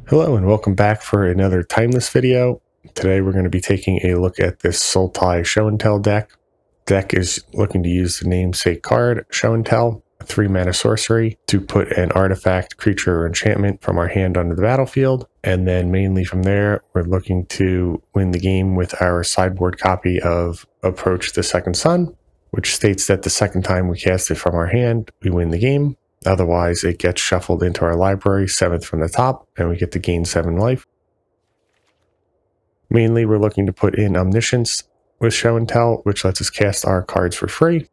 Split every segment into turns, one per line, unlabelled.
Hello and welcome back for another timeless video. Today we're going to be taking a look at this Sultai Show and Tell deck. Deck is looking to use the namesake card Show and Tell, a 3-mana sorcery, to put an artifact, creature, or enchantment from our hand onto the battlefield. And then mainly from there, we're looking to win the game with our sideboard copy of Approach the Second Sun, which states that the second time we cast it from our hand, we win the game. Otherwise, it gets shuffled into our library, 7th from the top, and we get to gain 7 life. Mainly, we're looking to put in Omniscience with Show and Tell, which lets us cast our cards for free.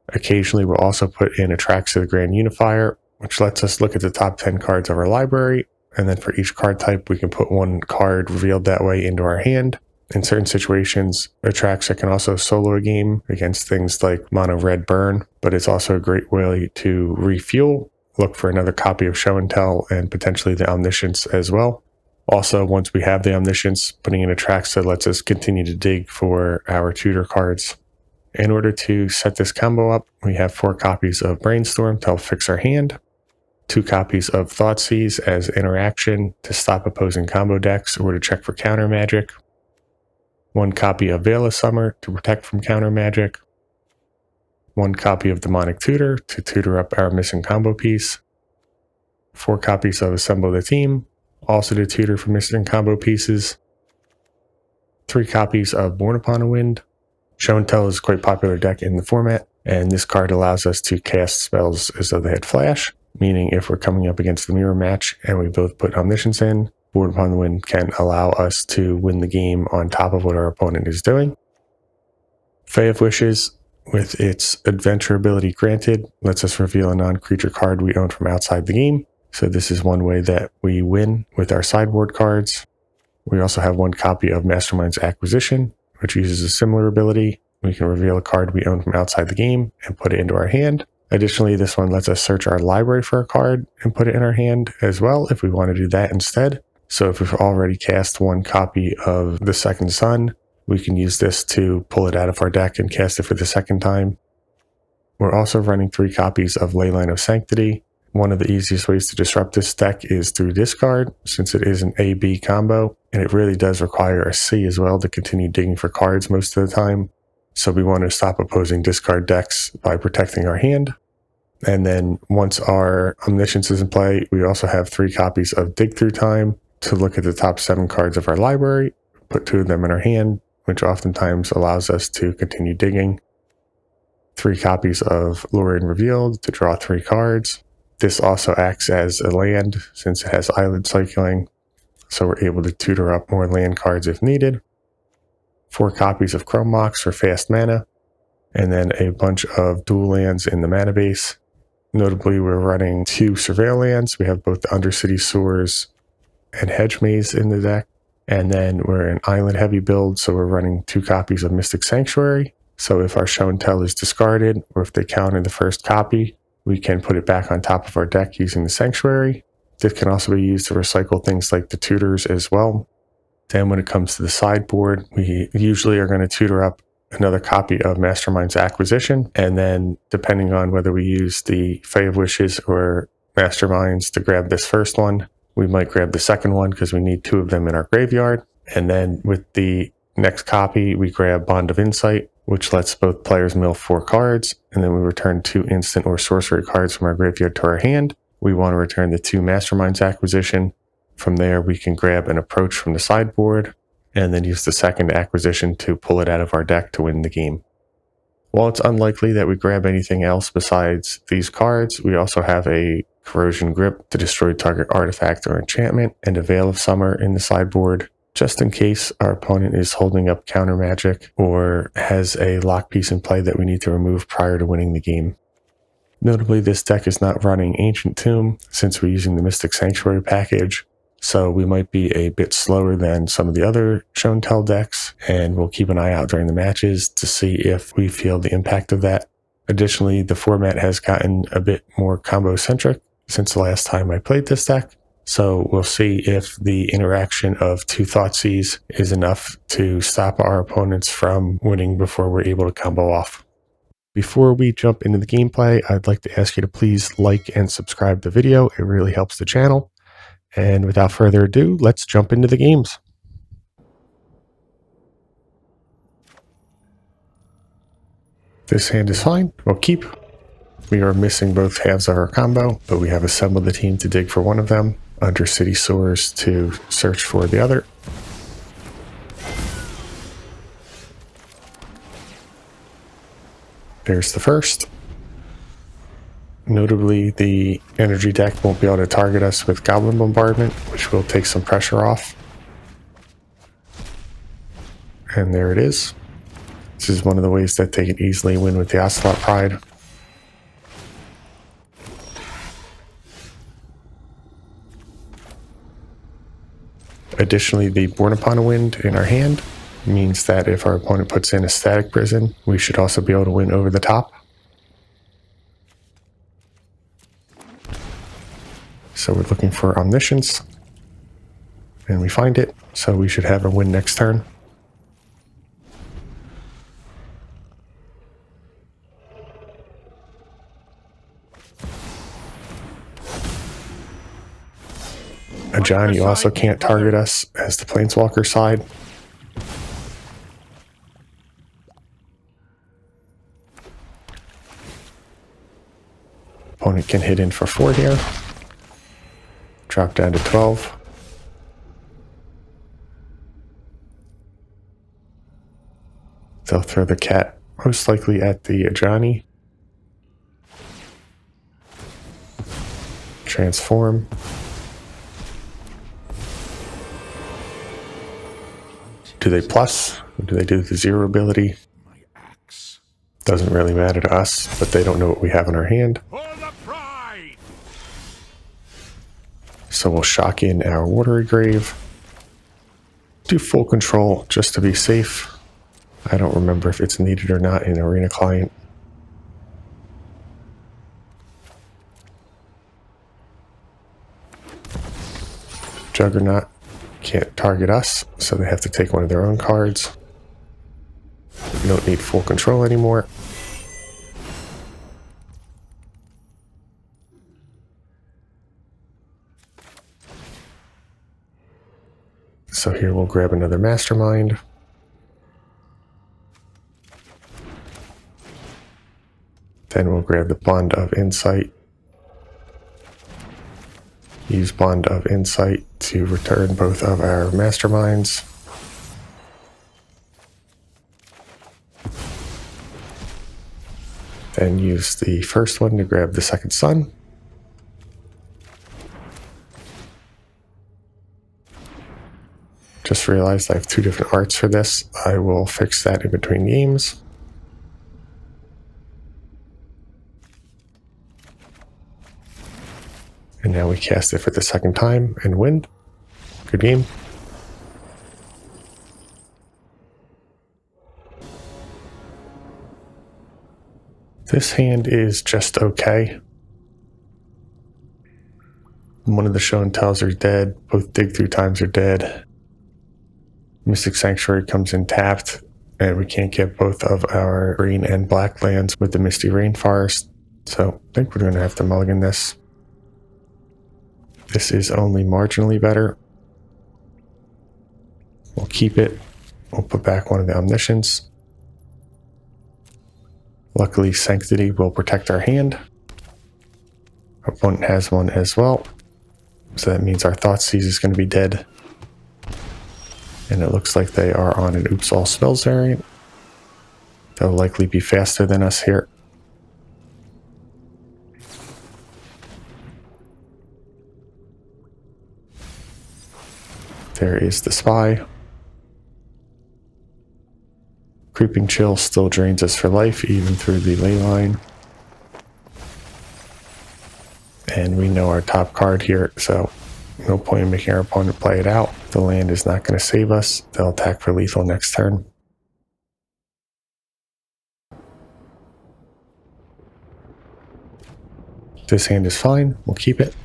Occasionally, we'll also put in Attracts to the Grand Unifier, which lets us look at the top 10 cards of our library, and then for each card type, we can put one card revealed that way into our hand. In certain situations, Attracts can also solo a game against things like mono red burn, but it's also a great way to refuel, look for another copy of Show and Tell, and potentially the Omniscience as well. Also, once we have the Omniscience, putting in Attracts that lets us continue to dig for our tutor cards. In order to set this combo up, we have 4 copies of Brainstorm to help fix our hand, 2 copies of Thoughtseize as interaction to stop opposing combo decks or to check for counter magic, 1 copy of Veil of Summer to protect from counter magic, 1 copy of Demonic Tutor to tutor up our missing combo piece, 4 copies of Assemble the Team, also to tutor for missing combo pieces, 3 copies of Born Upon a Wind. Show and Tell is a quite popular deck in the format, and this card allows us to cast spells as though they had flash, meaning if we're coming up against the mirror match and we both put Omniscience in, Born Upon the Wind can allow us to win the game on top of what our opponent is doing. Fae of Wishes, with its adventure ability granted, lets us reveal a non-creature card we own from outside the game. So this is one way that we win with our sideboard cards. We also have 1 copy of Mastermind's Acquisition, which uses a similar ability. We can reveal a card we own from outside the game and put it into our hand. Additionally, this one lets us search our library for a card and put it in our hand as well if we want to do that instead. So if we've already cast 1 copy of the Second Sun, we can use this to pull it out of our deck and cast it for the second time. We're also running 3 copies of Leyline of Sanctity. One of the easiest ways to disrupt this deck is through discard, since it is an A-B combo, and it really does require a C as well to continue digging for cards most of the time. So we want to stop opposing discard decks by protecting our hand. And then once our Omniscience is in play, we also have 3 copies of Dig Through Time to look at the top 7 cards of our library, put 2 of them in our hand, which oftentimes allows us to continue digging. 3 copies of Lorien Revealed to draw 3 cards. This also acts as a land since it has Eyelid Cycling, so we're able to tutor up more land cards if needed. 4 copies of Chrome Mox for fast mana, and then a bunch of dual lands in the mana base. Notably, we're running 2 Surveil lands. We have both the Undercity Sewers and Hedge Maze in the deck, and then we're an island heavy build, so we're running 2 copies of Mystic Sanctuary. So if our Show and Tell is discarded, or if they count in the first copy, we can put it back on top of our deck using the Sanctuary. This can also be used to recycle things like the tutors as well. Then when it comes to the sideboard, we usually are going to tutor up another copy of Mastermind's Acquisition, and then depending on whether we use the Fae of Wishes or Masterminds to grab this first one, we might grab the second one because we need 2 of them in our graveyard. And then with the next copy, we grab Bond of Insight, which lets both players mill 4 cards, and then we return 2 instant or sorcery cards from our graveyard to our hand. We want to return the 2 Mastermind's Acquisition. From there, we can grab an Approach from the sideboard, and then use the second Acquisition to pull it out of our deck to win the game. While it's unlikely that we grab anything else besides these cards, we also have a Corrosion Grip to destroy target artifact or enchantment, and a Veil of Summer in the sideboard, just in case our opponent is holding up counter magic or has a lock piece in play that we need to remove prior to winning the game. Notably, this deck is not running Ancient Tomb since we're using the Mystic Sanctuary package, so we might be a bit slower than some of the other Show and Tell decks, and we'll keep an eye out during the matches to see if we feel the impact of that. Additionally, the format has gotten a bit more combo-centric since the last time I played this deck, so we'll see if the interaction of 2 Thoughtseize is enough to stop our opponents from winning before we're able to combo off. Before we jump into the gameplay, I'd like to ask you to please like and subscribe the video. It really helps the channel. And without further ado, let's jump into the games. This hand is fine. We'll keep. We are missing both halves of our combo, but we have assembled the team to dig for one of them, under City Sewers to search for the other. There's the first. Notably, the energy deck won't be able to target us with Goblin Bombardment, which will take some pressure off. And there it is. This is one of the ways that they can easily win with the Ocelot Pride. Additionally, the Born Upon a Wind in our hand means that if our opponent puts in a Static Prison, we should also be able to win over the top. So we're looking for Omniscience, and we find it, so we should have a win next turn. Ajani also can't target us as the Planeswalker side. Opponent can hit in for 4 here. Drop down to 12. They'll throw the cat most likely at the Ajani. Transform. Do they plus? Or do they do the 0 ability? Doesn't really matter to us, but they don't know what we have in our hand. So we'll shock in our Watery Grave. Do full control just to be safe. I don't remember if it's needed or not in Arena Client. Juggernaut can't target us, so they have to take one of their own cards. We don't need full control anymore. So here we'll grab another Mastermind. Then we'll grab the Bond of Insight. Use Bond of Insight to return both of our Masterminds. Then use the first one to grab the second Sun. Just realized I have 2 different arts for this. I will fix that in between games. And now we cast it for the second time and win. Good game. This hand is just okay. One of the show and tells are dead. Both dig through times are dead. Mystic Sanctuary comes in tapped, and we can't get both of our green and black lands with the Misty Rainforest. So I think we're going to have to mulligan this. This is only marginally better. We'll keep it. We'll put back one of the Omniscience. Luckily, Sanctity will protect our hand. Our opponent has one as well. So that means our Thoughtseize is going to be dead. And it looks like they are on an Oops All Spells variant. They'll likely be faster than us here. There is the Spy. Creeping Chill still drains us for life, even through the ley line. And we know our top card here, so no point in making our opponent play it out. The land is not going to save us. They'll attack for lethal next turn. This hand is fine. We'll keep it.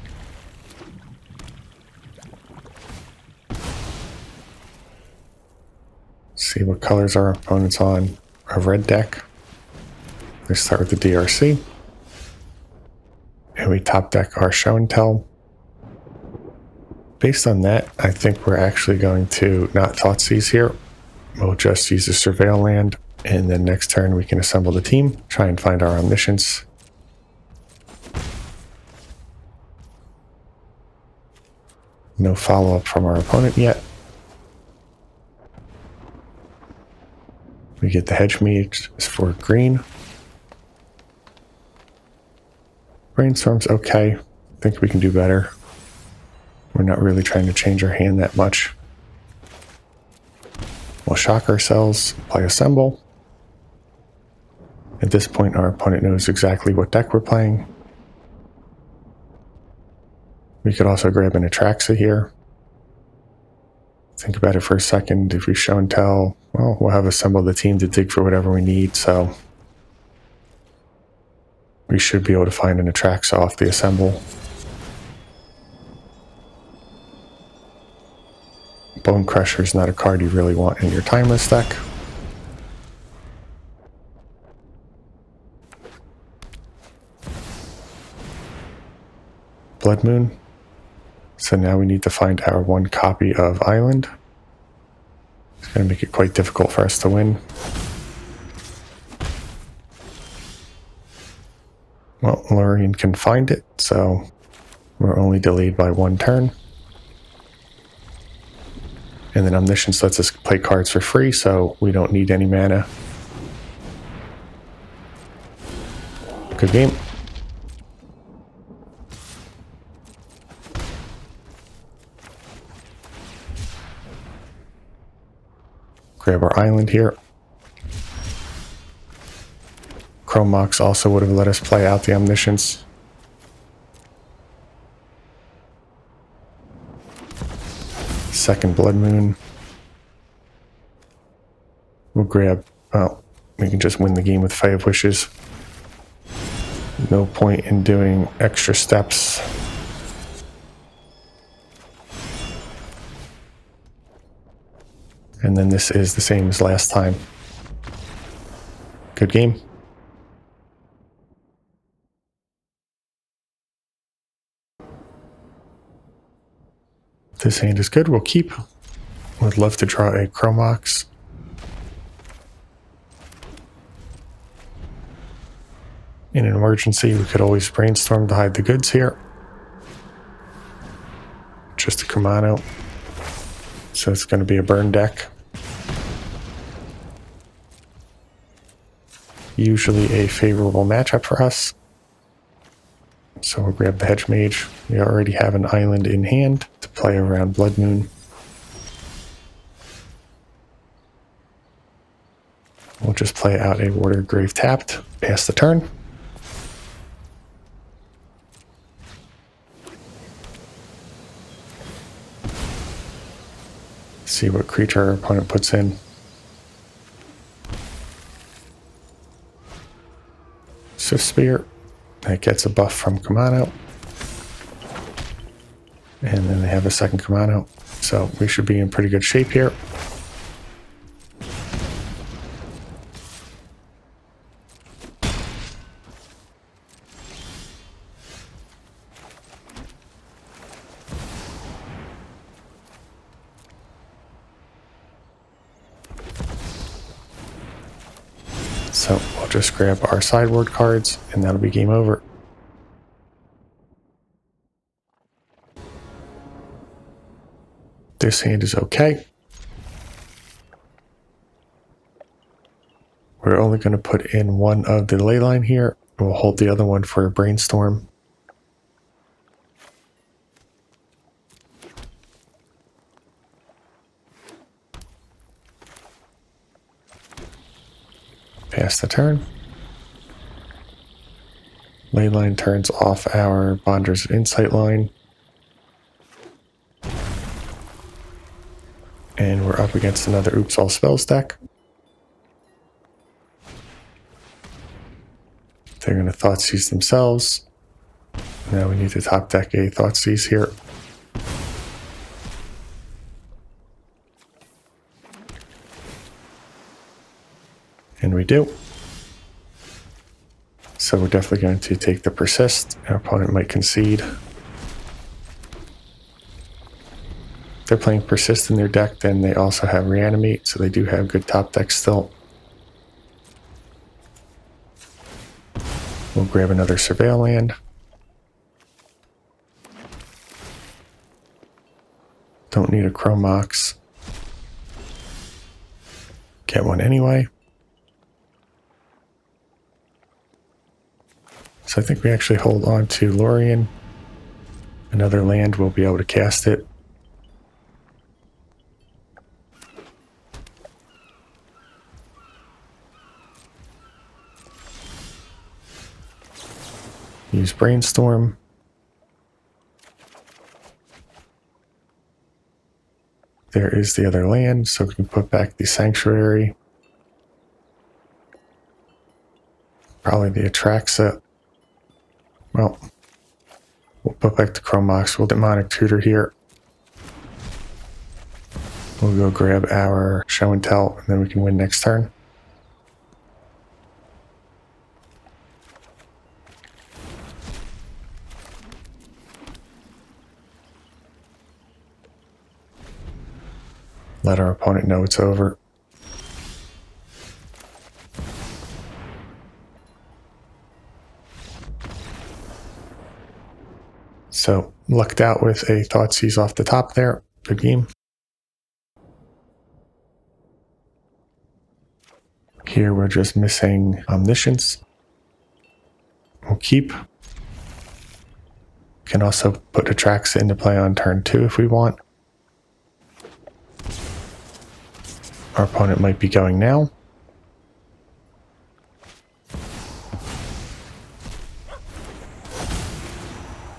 See what colors our opponent's on. A red deck. We start with the DRC. And we top deck our Show and Tell. Based on that, I think we're actually going to not Thoughtseize here. We'll just use the Surveil land, and then next turn we can assemble the team, try and find our Omniscience. No follow-up from our opponent yet. We get the Hedge Mage for green. Brainstorm's okay. I think we can do better. We're not really trying to change our hand that much. We'll shock ourselves, play Assemble. At this point, our opponent knows exactly what deck we're playing. We could also grab an Atraxa here. Think about it for a second. If we show and tell, well, we'll have assembled the team to dig for whatever we need, so we should be able to find an Atraxa off the Assemble. Bone Crusher is not a card you really want in your Timeless deck. Blood Moon. So now we need to find our one copy of Island. It's going to make it quite difficult for us to win. Well, Lorien can find it, so we're only delayed by one turn. And then Omniscience lets us play cards for free, so we don't need any mana. Good game. Grab our island here. Chrome Mox also would have let us play out the Omniscience. Second Blood Moon. We'll grab, oh, we can just win the game with Fae of Wishes. No point in doing extra steps. And then this is the same as last time. Good game. This hand is good. We'll keep. Would love to draw a Chrome Mox. In an emergency, we could always Brainstorm to hide the goods here. Just a Kumano. So it's going to be a burn deck. Usually a favorable matchup for us. So we'll grab the Hedge Mage. We already have an island in hand to play around Blood Moon. We'll just play out a Water Grave tapped, pass the turn. See what creature our opponent puts in. Swift Spear. That gets a buff from Kumano. And then they have a second Kumano. So we should be in pretty good shape here. So we'll just grab our sideboard cards, and that'll be game over. This hand is okay. We're only going to put in one of the ley line here. We'll hold the other one for a Brainstorm. Pass the turn. Leyline turns off our Bonders of Insight line. And we're up against another Oops All Spells deck. They're going to Thoughtseize themselves. Now we need to top deck a Thoughtseize here. And we do. So we're definitely going to take the Persist. Our opponent might concede. they're playing Persist in their deck, then they also have Reanimate, so they do have good top deck still. We'll grab another Surveil land. Don't need a Chrome Mox. Get one anyway. So I think we actually hold on to Lorien. Another land, we'll be able to cast it. Use Brainstorm. There is the other land, so we can put back the Sanctuary. Probably the Atraxa. Well, we'll put back the Chrome Mox. We'll Demonic Tutor here. We'll go grab our Show and Tell, and then we can win next turn. Let our opponent know it's over. So, lucked out with a Thoughtseize off the top there. Good game. Here we're just missing Omniscience. We'll keep. Can also put Atraxa into play on turn 2 if we want. Our opponent might be going now.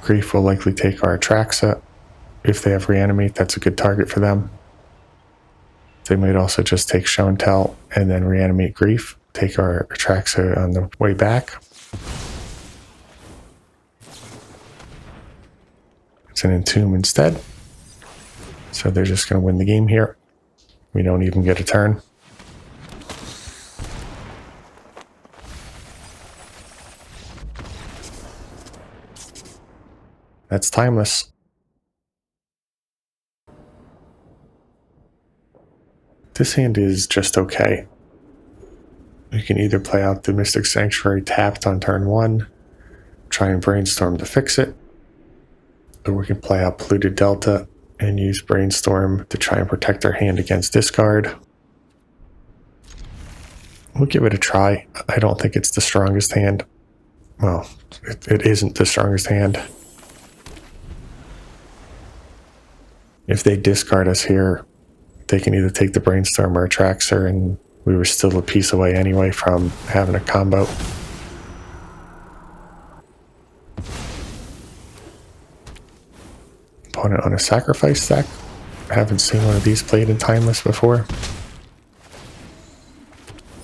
Grief will likely take our Atraxa. If they have Reanimate, that's a good target for them. They might also just take Show and Tell and then Reanimate Grief. Take our Atraxa on the way back. It's an Entomb instead. So they're just going to win the game here. We don't even get a turn. That's Timeless. This hand is just okay. We can either play out the Mystic Sanctuary tapped on turn 1, try and Brainstorm to fix it, or we can play out Polluted Delta and use Brainstorm to try and protect our hand against discard. We'll give it a try. I don't think it's the strongest hand. Well, it isn't the strongest hand. If they discard us here, they can either take the Brainstorm or Atraxa, and we were still a piece away anyway from having a combo. Opponent on a Sacrifice deck. I haven't seen one of these played in Timeless before.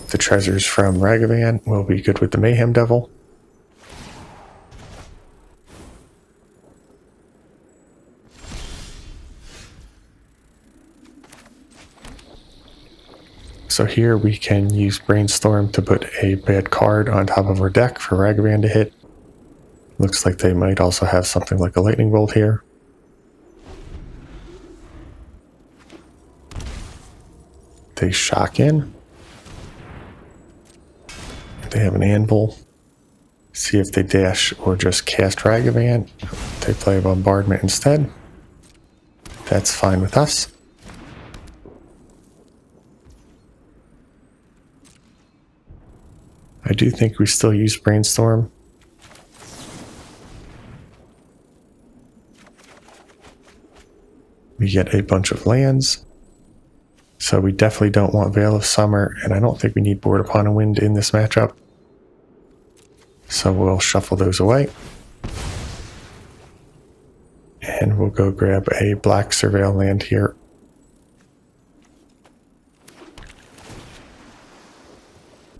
The treasures from Ragavan will be good with the Mayhem Devil. So here we can use Brainstorm to put a bad card on top of our deck for Ragavan to hit. Looks like they might also have something like a Lightning Bolt here. They shock in. They have an Anvil. See if they dash or just cast Ragavan. They play a Bombardment instead. That's fine with us. I do think we still use Brainstorm. We get a bunch of lands. So we definitely don't want Veil of Summer, and I don't think we need Board Upon a Wind in this matchup. So we'll shuffle those away. And we'll go grab a black Surveil land here.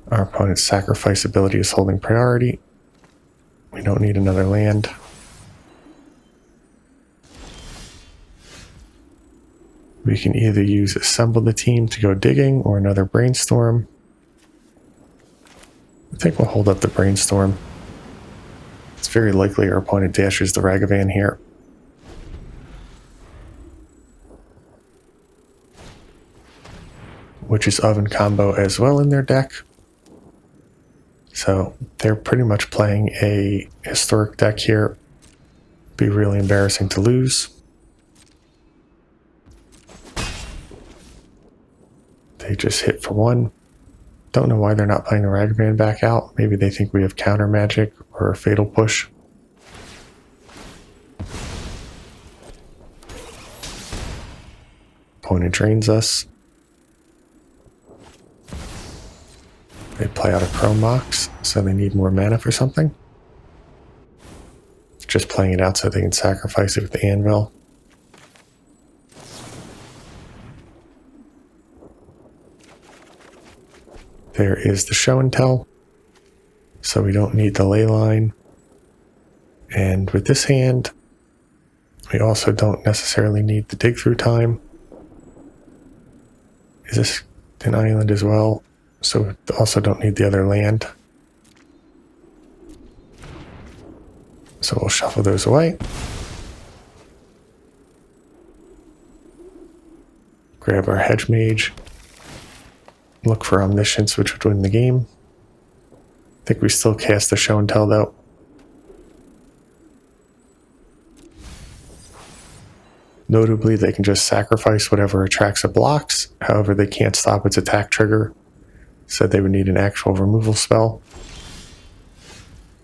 Our opponent's Sacrifice ability is holding priority. We don't need another land. We can either use Assemble the Team to go digging or another Brainstorm. I think we'll hold up the Brainstorm. It's very likely our opponent dashes the Ragavan here. Witch's Oven combo as well in their deck. So they're pretty much playing a historic deck here. Be really embarrassing to lose. They just hit for 1. Don't know why they're not playing the Ragavan back out. Maybe they think we have counter magic or a fatal push. Opponent drains us. They play out a Chrome Mox, so they need more mana for something. Just playing it out so they can sacrifice it with the Anvil. There is the Show and Tell, so we don't need the ley line. And with this hand, we also don't necessarily need the dig through time. Is this an island as well? So we also don't need the other land. So we'll shuffle those away. Grab our Hedge Mage. Look for Omniscience, which would win the game. I think we still cast the Show and Tell though. Notably, they can just sacrifice whatever Atraxa blocks. However, they can't stop its attack trigger. So they would need an actual removal spell.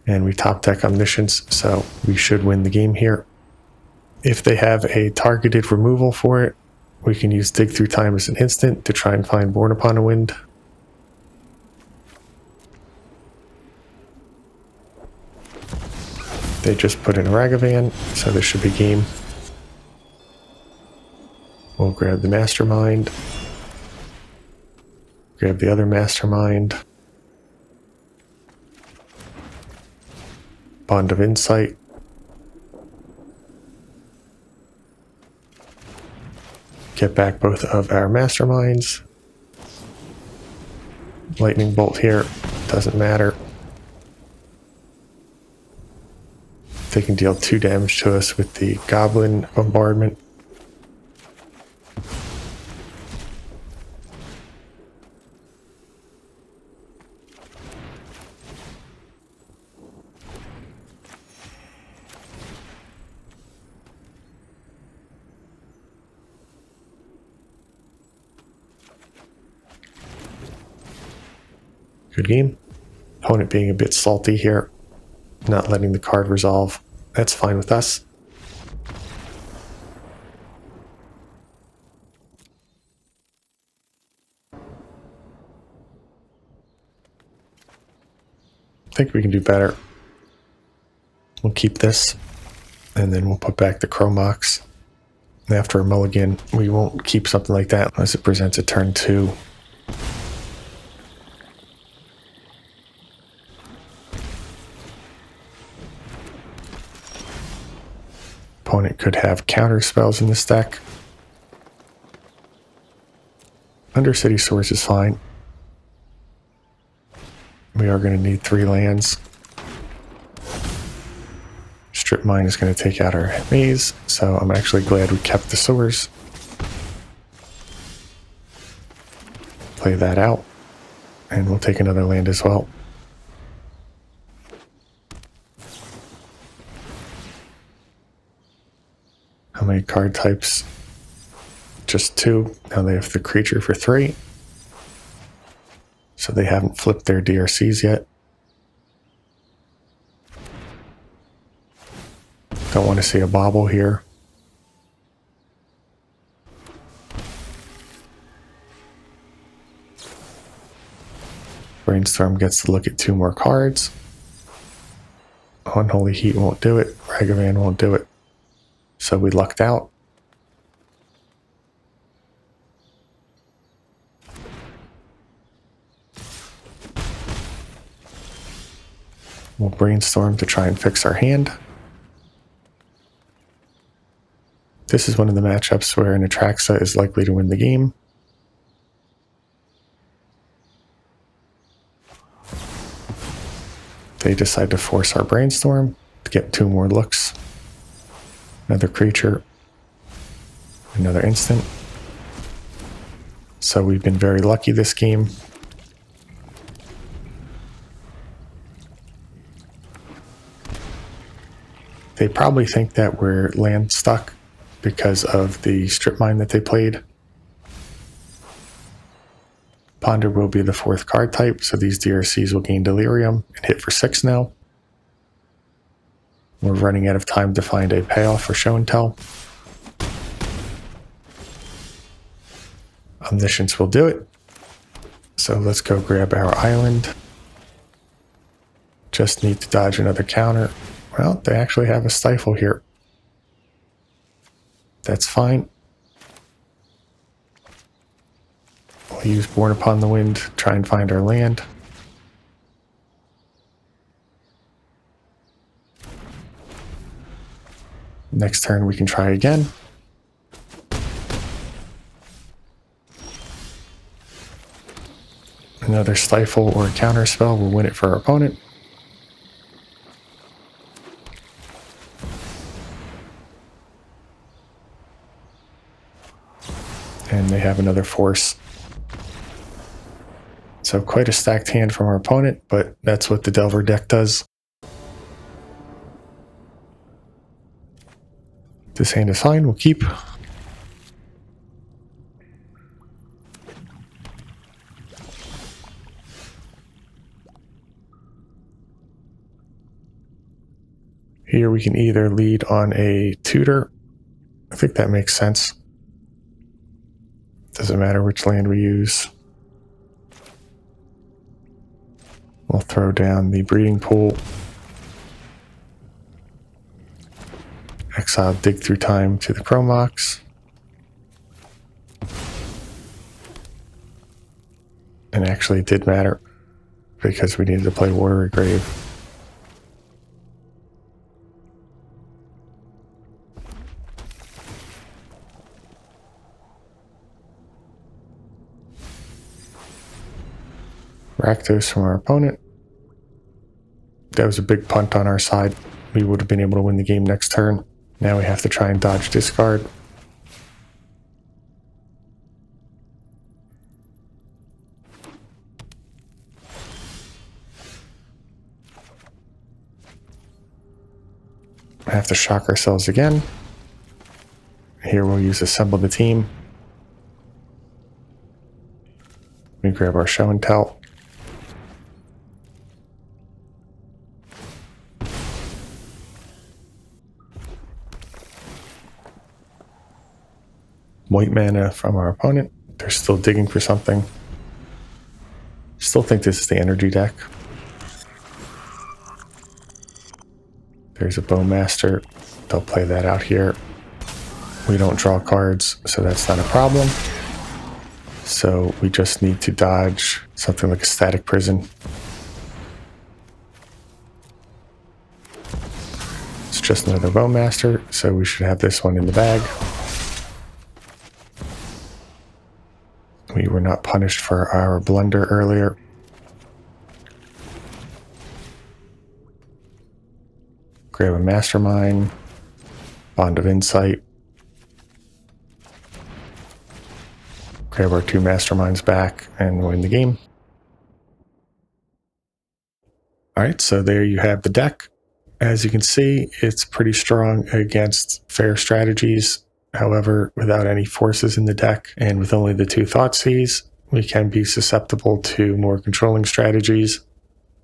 And we top deck Omniscience, so we should win the game here. If they have a targeted removal for it, we can use Dig Through Time as an instant to try and find Born Upon a Wind. They just put in a Ragavan, so this should be game. We'll grab the Mastermind. Grab the other Mastermind. Bond of Insight. Get back both of our Masterminds. Lightning Bolt here, doesn't matter. They can deal 2 damage to us with the Goblin Bombardment. Good game. Opponent being a bit salty here, not letting the card resolve. That's fine with us. I think we can do better. We'll keep this, and then we'll put back the Chrome Mox. After a mulligan, we won't keep something like that unless it presents a turn 2. Opponent could have counter spells in this deck. Undercity Source is fine. We are going to need 3 lands. Strip Mine is going to take out our maze, so I'm actually glad we kept the sewers. Play that out, and we'll take another land as well. How many card types? Just 2. Now they have the creature for 3. So they haven't flipped their DRCs yet. Don't want to see a bobble here. Brainstorm gets to look at 2 more cards. Unholy Heat won't do it. Ragavan won't do it. So we lucked out. We'll Brainstorm to try and fix our hand. This is one of the matchups where an Atraxa is likely to win the game. They decide to force our Brainstorm to get 2 more looks. Another creature. Another instant. So we've been very lucky this game. They probably think that we're land stuck because of the strip mine that they played. Ponder will be the 4th card type, so these DRCs will gain Delirium and hit for 6 now. We're running out of time to find a payoff for Show and Tell. Omniscience will do it. So let's go grab our island. Just need to dodge another counter. Well, they actually have a stifle here. That's fine. We'll use Born Upon the Wind to try and find our land. Next turn we can try again. Another stifle or counter spell will win it for our opponent. And they have another force. So quite a stacked hand from our opponent, but that's what the Delver deck does. This hand is fine, we'll keep. Here we can either lead on a tutor. I think that makes sense. Doesn't matter which land we use. We'll throw down the breeding pool. Exile Dig Through Time to the Chromox. And actually it did matter because we needed to play Watery Grave. Rakdos from our opponent. That was a big punt on our side. We would have been able to win the game next turn. Now we have to try and dodge discard. We have to shock ourselves again. Here we'll use Assemble the Team. We grab our Show and Tell. White mana from our opponent. They're still digging for something. Still think this is the energy deck. There's a Bowmaster. They'll play that out here. We don't draw cards, so that's not a problem. So we just need to dodge something like a Static Prison. It's just another Bowmaster, so we should have this one in the bag. We were not punished for our blunder earlier. Grab a Mastermind, Bond of Insight. Grab our 2 Masterminds back and win the game. Alright, so there you have the deck. As you can see, it's pretty strong against fair strategies. However, without any forces in the deck and with only the 2 Thoughtseize, we can be susceptible to more controlling strategies.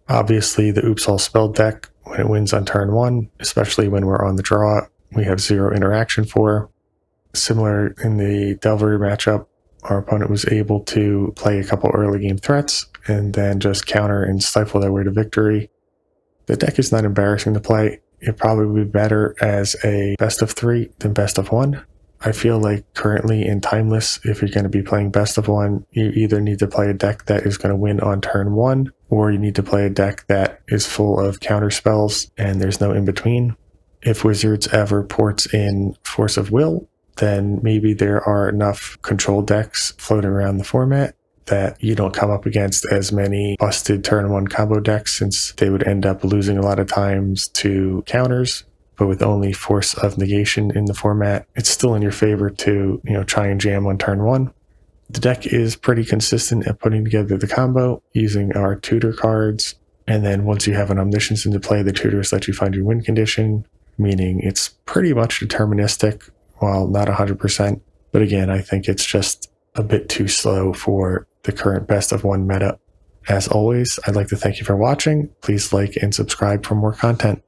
Obviously, the Oops All Spell deck, when it wins on turn 1, especially when we're on the draw, we have 0 interaction for. Similar in the Delver matchup, our opponent was able to play a couple early game threats and then just counter and stifle their way to victory. The deck is not embarrassing to play. It'd probably be better as a best of 3 than best of 1. I feel like currently in Timeless, if you're going to be playing best of 1, you either need to play a deck that is going to win on turn 1, or you need to play a deck that is full of counter spells and there's no in between. If Wizards ever ports in Force of Will, then maybe there are enough control decks floating around the format that you don't come up against as many busted turn 1 combo decks, since they would end up losing a lot of times to counters. But with only Force of Negation in the format, it's still in your favor to, try and jam on turn 1. The deck is pretty consistent at putting together the combo using our tutor cards, and then once you have an Omniscience into play, the tutors let you find your win condition, meaning it's pretty much deterministic, while not 100%, but again, I think it's just a bit too slow for the current best of one meta. As always, I'd like to thank you for watching. Please like and subscribe for more content.